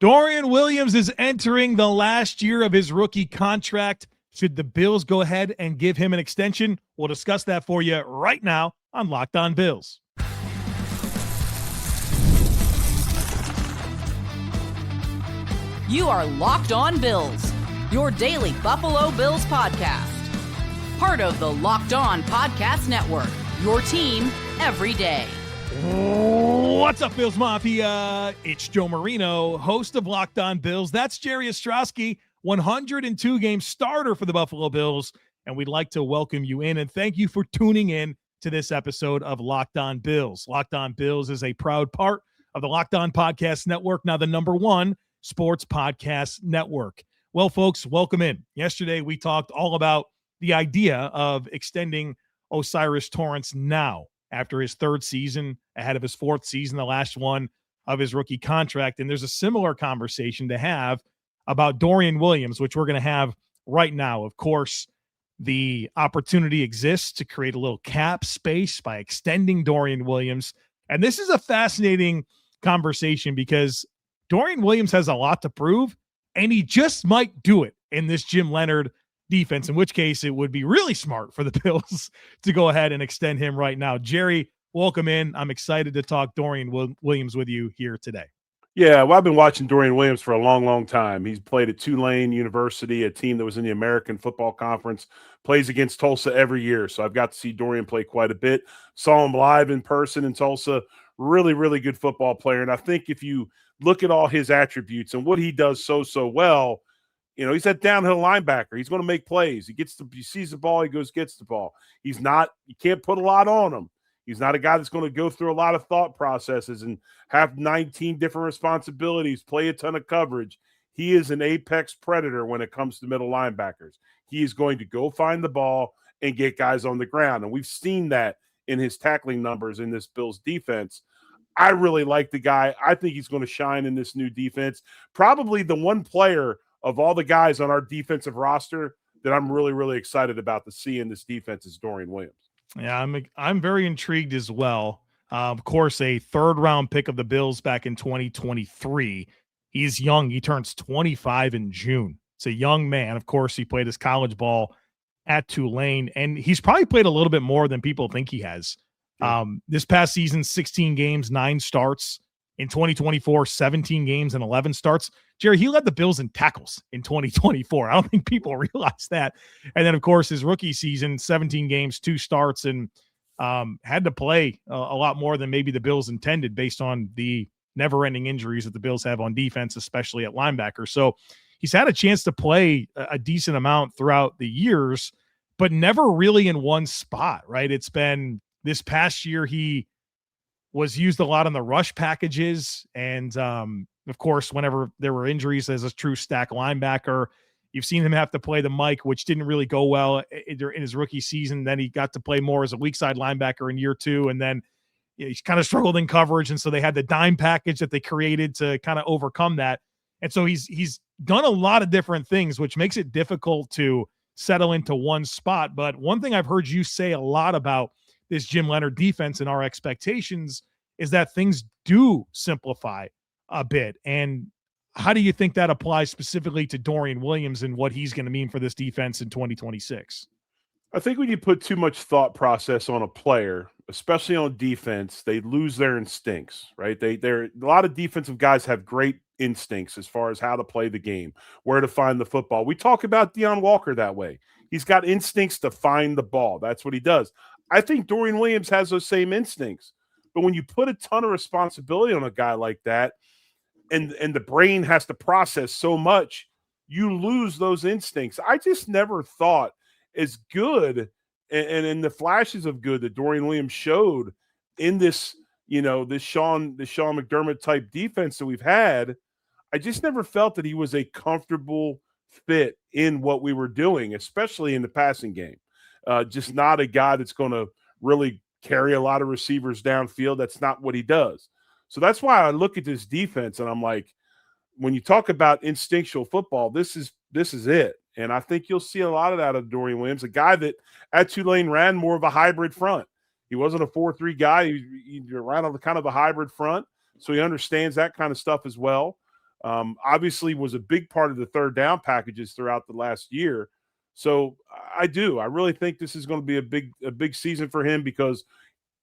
Dorian Williams is entering the last year of his rookie contract. Should the Bills go ahead and give him an extension? We'll discuss that for you right now on Locked On Bills. You are Locked On Bills, your daily Buffalo Bills podcast. Part of the Locked On Podcast Network, your team every day. What's up, Bills Mafia? It's Joe Marino, host of Locked On Bills. That's Jerry Ostroski, 102-game starter for the Buffalo Bills, and we'd like to welcome you in and thank you for tuning in to this episode of Locked On Bills. Locked On Bills is a proud part of the Locked On Podcast Network, now the #1 sports podcast network. Well, folks, welcome in. Yesterday, we talked all about the idea of extending O'Cyrus Torrence now after his third season, ahead of his fourth season, the last one of his rookie contract. And there's a similar conversation to have about Dorian Williams, which we're going to have right now. Of course, the opportunity exists to create a little cap space by extending Dorian Williams. And this is a fascinating conversation because Dorian Williams has a lot to prove, and he just might do it in this Jim Leonhard defense, in which case it would be really smart for the Bills to go ahead and extend him right now. Jerry, welcome in. I'm excited to talk Dorian Williams with you here today. Yeah, well, I've been watching Dorian Williams for a long, long time. He's played at Tulane University, a team that was in the American Football Conference, plays against Tulsa every year. So I've got to see Dorian play quite a bit. Saw him live in person in Tulsa. Really, really good football player. And I think if you look at all his attributes and what he does so well, you know, he's that downhill linebacker. He's going to make plays. He sees the ball, he gets the ball. You can't put a lot on him. He's not a guy that's going to go through a lot of thought processes and have 19 different responsibilities, play a ton of coverage. He is an apex predator when it comes to middle linebackers. He is going to go find the ball and get guys on the ground. And we've seen that in his tackling numbers in this Bills defense. I really like the guy. I think he's going to shine in this new defense. Probably the one player of all the guys on our defensive roster that I'm really, really excited about to see in this defense is Dorian Williams. Yeah, I'm very intrigued as well. Of course, a third-round pick of the Bills back in 2023. He's young. He turns 25 in June. It's a young man. Of course, he played his college ball at Tulane, and he's probably played a little bit more than people think he has. This past season, 16 games, 9 starts. In 2024, 17 games and 11 starts. Jerry, he led the Bills in tackles in 2024. I don't think people realize that. And then, of course, his rookie season, 17 games, 2 starts, and had to play a lot more than maybe the Bills intended based on the never-ending injuries that the Bills have on defense, especially at linebacker. So he's had a chance to play a decent amount throughout the years, but never really in one spot, right? It's been this past year he was used a lot on the rush packages. And, of course, whenever there were injuries as a true stack linebacker, you've seen him have to play the Mike, which didn't really go well in his rookie season. Then he got to play more as a weak side linebacker in year 2. And then he's kind of struggled in coverage. And so they had the dime package that they created to kind of overcome that. And so he's done a lot of different things, which makes it difficult to settle into one spot. But one thing I've heard you say a lot about this Jim Leonhard defense and our expectations is that things do simplify a bit. And how do you think that applies specifically to Dorian Williams and what he's going to mean for this defense in 2026? I think when you put too much thought process on a player, especially on defense, they lose their instincts, right? A lot of defensive guys have great instincts as far as how to play the game, where to find the football. We talk about Deion Walker that way. He's got instincts to find the ball. That's what he does. I think Dorian Williams has those same instincts. But when you put a ton of responsibility on a guy like that, and the brain has to process so much, you lose those instincts. I just never thought as good and in the flashes of good that Dorian Williams showed in this, this Sean McDermott type defense that we've had. I just never felt that he was a comfortable fit in what we were doing, especially in the passing game. Just not a guy that's going to really carry a lot of receivers downfield. That's not what he does. So that's why I look at this defense and I'm like, when you talk about instinctual football, this is it. And I think you'll see a lot of that of Dorian Williams, a guy that at Tulane ran more of a hybrid front. He wasn't a 4-3 guy. He ran on kind of a hybrid front. So he understands that kind of stuff as well. Obviously was a big part of the third down packages throughout the last year. So I really think this is going to be a big season for him, because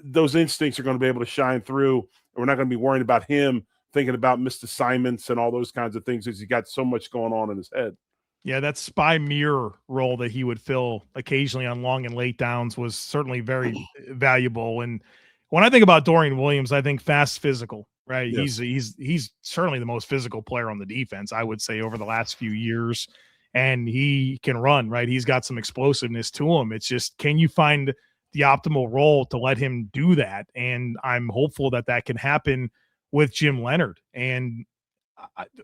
those instincts are going to be able to shine through. And we're not going to be worrying about him thinking about missed assignments and all those kinds of things, as he got so much going on in his head. Yeah, that spy mirror role that he would fill occasionally on long and late downs was certainly very valuable. And when I think about Dorian Williams, I think fast, physical, right? Yes. He's certainly the most physical player on the defense, I would say, over the last few years. And he can run, right? He's got some explosiveness to him. It's just, can you find the optimal role to let him do that? And I'm hopeful that that can happen with Jim Leonhard. And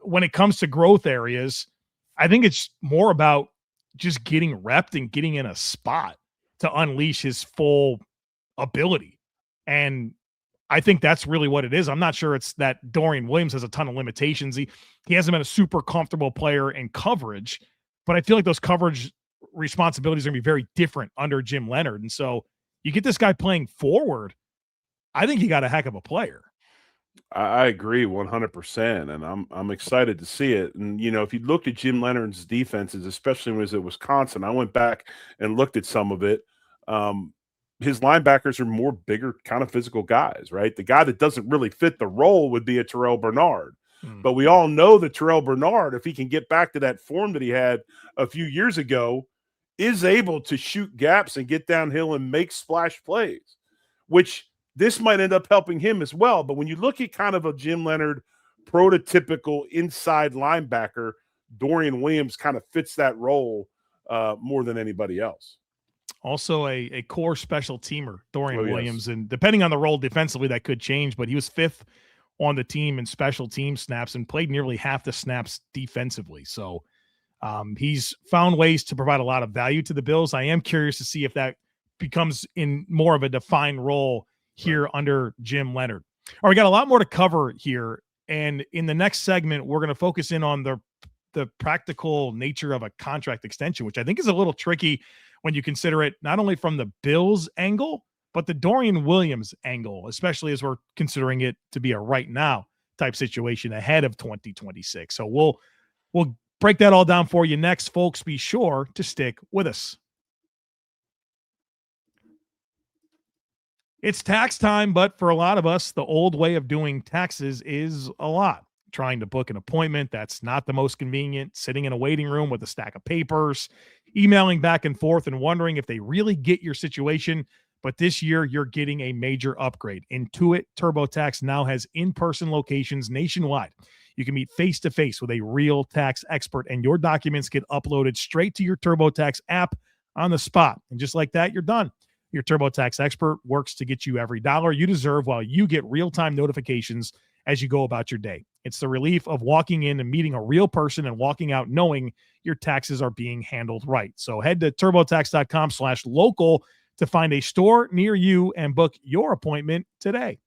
when it comes to growth areas, I think it's more about just getting repped and getting in a spot to unleash his full ability. And I think that's really what it is. I'm not sure it's that Dorian Williams has a ton of limitations. He hasn't been a super comfortable player in coverage, but I feel like those coverage responsibilities are going to be very different under Jim Leonhard. And so you get this guy playing forward, I think he got a heck of a player. I agree 100%, and I'm excited to see it. And, if you look at Jim Leonhard's defenses, especially when he was at Wisconsin, I went back and looked at some of it. His linebackers are more bigger, kind of physical guys, right? The guy that doesn't really fit the role would be a Terrel Bernard. But we all know that Terrel Bernard, if he can get back to that form that he had a few years ago, is able to shoot gaps and get downhill and make splash plays, which this might end up helping him as well. But when you look at kind of a Jim Leonhard prototypical inside linebacker, Dorian Williams kind of fits that role more than anybody else. Also a core special teamer, Dorian Williams. And depending on the role defensively, that could change, but he was 5th on the team in special team snaps and played nearly half the snaps defensively. So he's found ways to provide a lot of value to the Bills. I am curious to see if that becomes in more of a defined role here under Jim Leonhard. All right, we got a lot more to cover here. And in the next segment, we're going to focus in on the practical nature of a contract extension, which I think is a little tricky when you consider it not only from the Bills angle, but the Dorian Williams angle, especially as we're considering it to be a right now type situation ahead of 2026. So we'll break that all down for you next, folks. Be sure to stick with us. It's tax time, but for a lot of us, the old way of doing taxes is a lot. Trying to book an appointment that's not the most convenient, sitting in a waiting room with a stack of papers, emailing back and forth and wondering if they really get your situation. But this year, you're getting a major upgrade. Intuit TurboTax now has in-person locations nationwide. You can meet face-to-face with a real tax expert, and your documents get uploaded straight to your TurboTax app on the spot. And just like that, you're done. Your TurboTax expert works to get you every dollar you deserve while you get real-time notifications as you go about your day. It's the relief of walking in and meeting a real person and walking out knowing your taxes are being handled right. So head to turbotax.com/local to find a store near you and book your appointment today.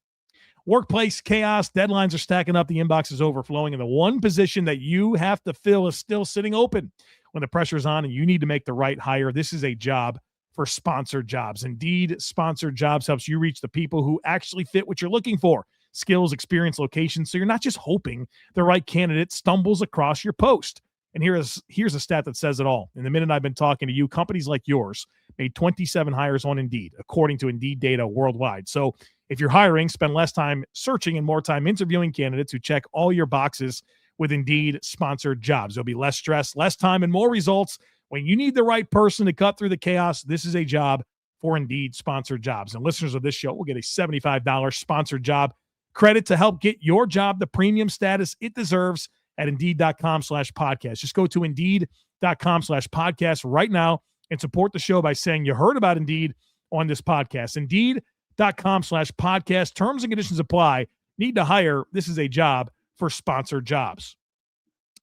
Workplace chaos, deadlines are stacking up, the inbox is overflowing, and the one position that you have to fill is still sitting open. When the pressure is on and you need to make the right hire, this is a job for Sponsored Jobs. Indeed, Sponsored Jobs helps you reach the people who actually fit what you're looking for. Skills, experience, location, so you're not just hoping the right candidate stumbles across your post. And here's a stat that says it all. In the minute I've been talking to you, companies like yours made 27 hires on Indeed, according to Indeed data worldwide. So if you're hiring, spend less time searching and more time interviewing candidates who check all your boxes with Indeed Sponsored Jobs. There'll be less stress, less time, and more results. When you need the right person to cut through the chaos, this is a job for Indeed Sponsored Jobs. And listeners of this show will get a $75 sponsored job credit to help get your job the premium status it deserves at Indeed.com/podcast. Just go to Indeed.com/podcast right now and support the show by saying you heard about Indeed on this podcast. Indeed.com/podcast. Terms and conditions apply. Need to hire. This is a job for Sponsored Jobs.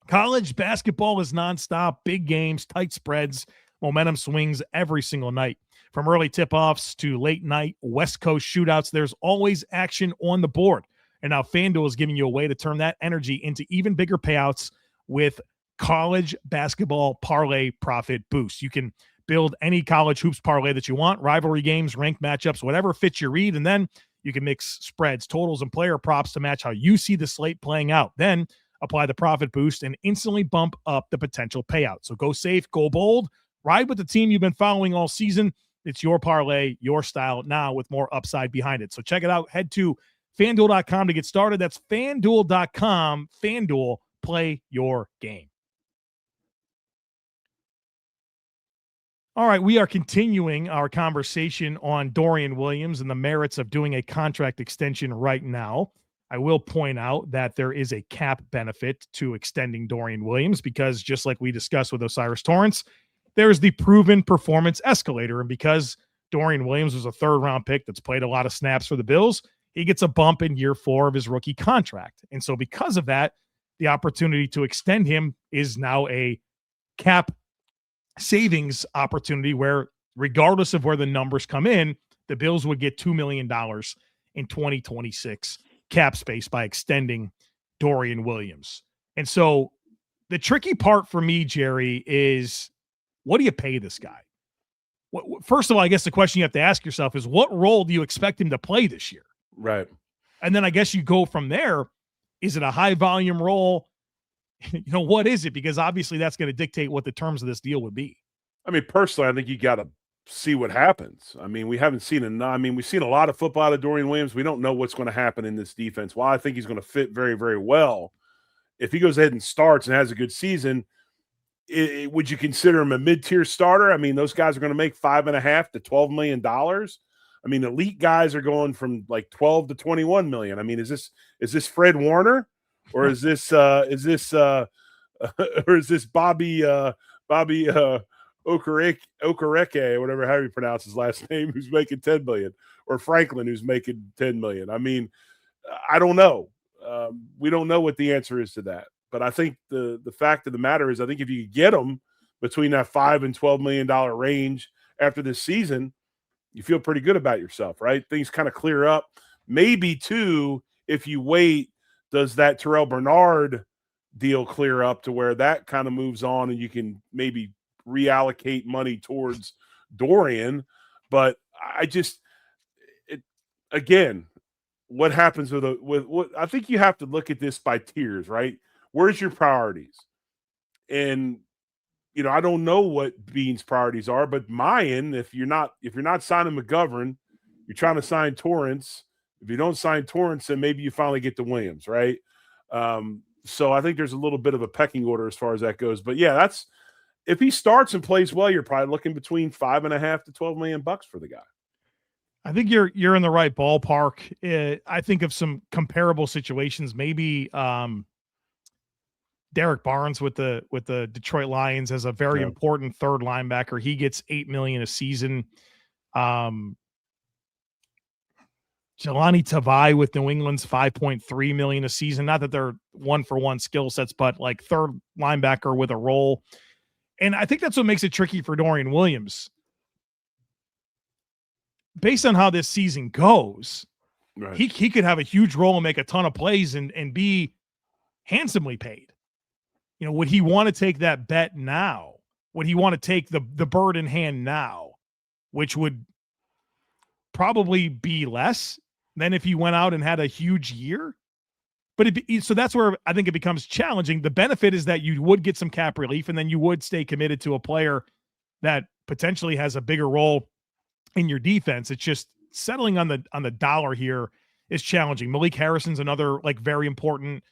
College basketball is nonstop. Big games, tight spreads, momentum swings every single night. From early tip-offs to late-night West Coast shootouts, there's always action on the board. And now FanDuel is giving you a way to turn that energy into even bigger payouts with college basketball parlay profit boost. You can build any college hoops parlay that you want, rivalry games, ranked matchups, whatever fits your read, and then you can mix spreads, totals, and player props to match how you see the slate playing out. Then apply the profit boost, and instantly bump up the potential payout. So go safe, go bold, ride with the team you've been following all season. It's your parlay, your style now with more upside behind it. So check it out. Head to FanDuel.com to get started. That's FanDuel.com. FanDuel, play your game. All right, we are continuing our conversation on Dorian Williams and the merits of doing a contract extension right now. I will point out that there is a cap benefit to extending Dorian Williams because just like we discussed with O'Cyrus Torrence, there's the proven performance escalator. And because Dorian Williams was a third-round pick that's played a lot of snaps for the Bills, he gets a bump in year 4 of his rookie contract. And so because of that, the opportunity to extend him is now a cap savings opportunity where regardless of where the numbers come in, the Bills would get $2 million in 2026 cap space by extending Dorian Williams. And so the tricky part for me, Jerry, is what do you pay this guy? First of all, I guess the question you have to ask yourself is what role do you expect him to play this year? Right. And then I guess you go from there. Is it a high volume role? What is it? Because obviously that's going to dictate what the terms of this deal would be. I mean, personally, I think you got to see what happens. I mean, we haven't seen we've seen a lot of football out of Dorian Williams. We don't know what's going to happen in this defense. While I think he's going to fit very, very well, if he goes ahead and starts and has a good season, would you consider him a mid-tier starter? I mean, those guys are going to make $5.5 to $12 million. I mean, elite guys are going from like 12 to 21 million. I mean, is this Fred Warner? Or is this or is this Bobby Okereke, whatever how you pronounce his last name, who's making 10 million, or Franklin, who's making 10 million? I mean, I don't know. We don't know what the answer is to that. But I think the fact of the matter is, I think if you get them between that $5 and $12 million range after this season, you feel pretty good about yourself, right? Things kind of clear up. Maybe too, if you wait, does that Terrel Bernard deal clear up to where that kind of moves on and you can maybe reallocate money towards Dorian? But again, what happens with what I think you have to look at this by tiers, right? Where's your priorities? And I don't know what Beane's priorities are, but mine, if you're not signing McGovern, you're trying to sign Torrence. If you don't sign Torrence, then maybe you finally get to Williams, right? So I think there's a little bit of a pecking order as far as that goes. But yeah, that's if he starts and plays well, you're probably looking between $5.5 to $12 million for the guy. I think you're in the right ballpark. I think of some comparable situations. Maybe Derek Barnes with the Detroit Lions as a very important third linebacker. He gets $8 million a season. Jelani Tavai with New England's $5.3 million a season. Not that they're one-for-one skill sets, but like third linebacker with a role. And I think that's what makes it tricky for Dorian Williams. Based on how this season goes, right, he could have a huge role and make a ton of plays and be handsomely paid. Would he want to take that bet now? Would he want to take the bird in hand now, which would probably be less than if he went out and had a huge year? But so that's where I think it becomes challenging. The benefit is that you would get some cap relief, and then you would stay committed to a player that potentially has a bigger role in your defense. It's just settling on the dollar here is challenging. Malik Harrison's another very important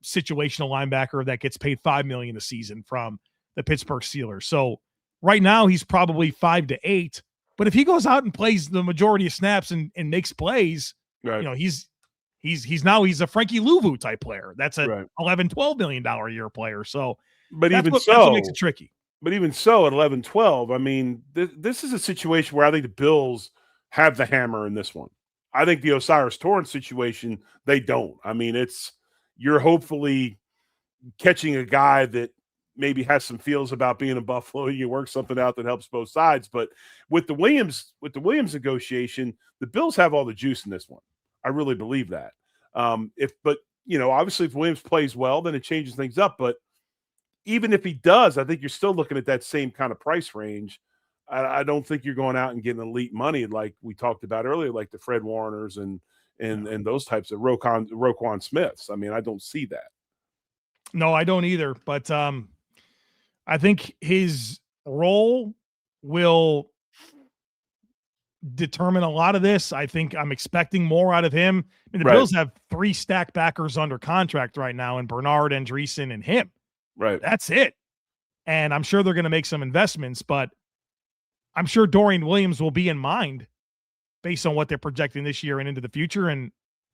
situational linebacker that gets paid $5 million a season from the Pittsburgh Steelers. So right now he's probably 5 to 8. But if he goes out and plays the majority of snaps and makes plays, right, he's a Frankie Luvu type player. That's a $11-12 million a year player. So, but that's what makes it tricky. But even so, at 11-12, I mean, this is a situation where I think the Bills have the hammer in this one. I think the O'Cyrus Torrence situation, they don't. I mean, you're hopefully catching a guy that maybe has some feels about being in Buffalo. You work something out that helps both sides. But with the Williams negotiation, the Bills have all the juice in this one. I really believe that. Obviously if Williams plays well, then it changes things up. But even if he does, I think you're still looking at that same kind of price range. I don't think you're going out and getting elite money like we talked about earlier, like the Fred Warners and those types of Roquan Smiths. I mean, I don't see that. No, I don't either. But I think his role will determine a lot of this. I think I'm expecting more out of him. I mean, the Right. Bills have 3 stack backers under contract right now, and Bernard, Andreessen, and him. Right. That's it. And I'm sure they're going to make some investments, but I'm sure Dorian Williams will be in mind based on what they're projecting this year and into the future. And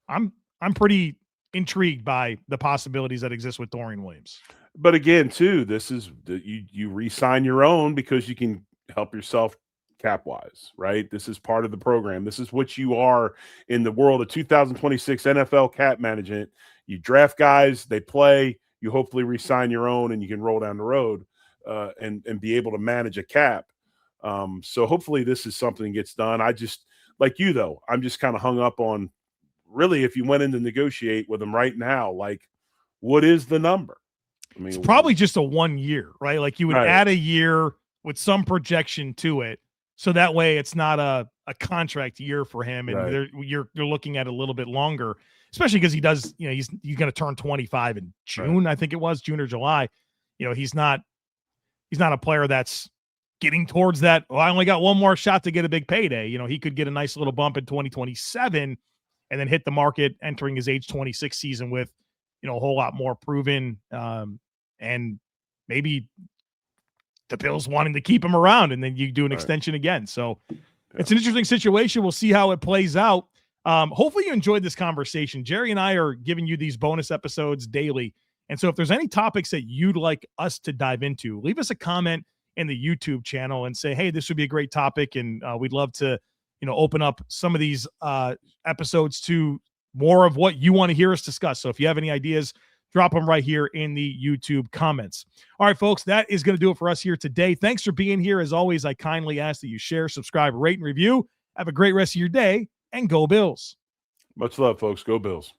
I'm pretty intrigued by the possibilities that exist with Dorian Williams. But again, too, this is you re-sign your own because you can help yourself cap wise, right? This is part of the program. This is what you are in the world of 2026 NFL cap management. You draft guys, they play, you hopefully re-sign your own, and you can roll down the road and be able to manage a cap. So hopefully this is something that gets done. I just, like you though, I'm just kind of hung up on, really, if you went in to negotiate with them right now, like, what is the number? I mean, it's probably just a 1 year, right? Like you would Right. add a year with some projection to it. So that way it's not a contract year for him. And Right. you're looking at a little bit longer, especially because he does, he's going to turn 25 in June. Right. I think it was June or July. He's not a player that's getting towards that. Well, I only got one more shot to get a big payday. He could get a nice little bump in 2027 and then hit the market entering his age 26 season with, a whole lot more proven, and maybe the Bills wanting to keep him around, and then you do an extension again. So it's an interesting situation. We'll see how it plays out. Hopefully you enjoyed this conversation. Jerry and I are giving you these bonus episodes daily. And so if there's any topics that you'd like us to dive into, leave us a comment in the YouTube channel and say, hey, this would be a great topic. And we'd love to, open up some of these episodes to more of what you want to hear us discuss. So if you have any ideas, drop them right here in the YouTube comments. All right, folks, that is going to do it for us here today. Thanks for being here. As always, I kindly ask that you share, subscribe, rate, and review. Have a great rest of your day, and go Bills. Much love, folks. Go Bills.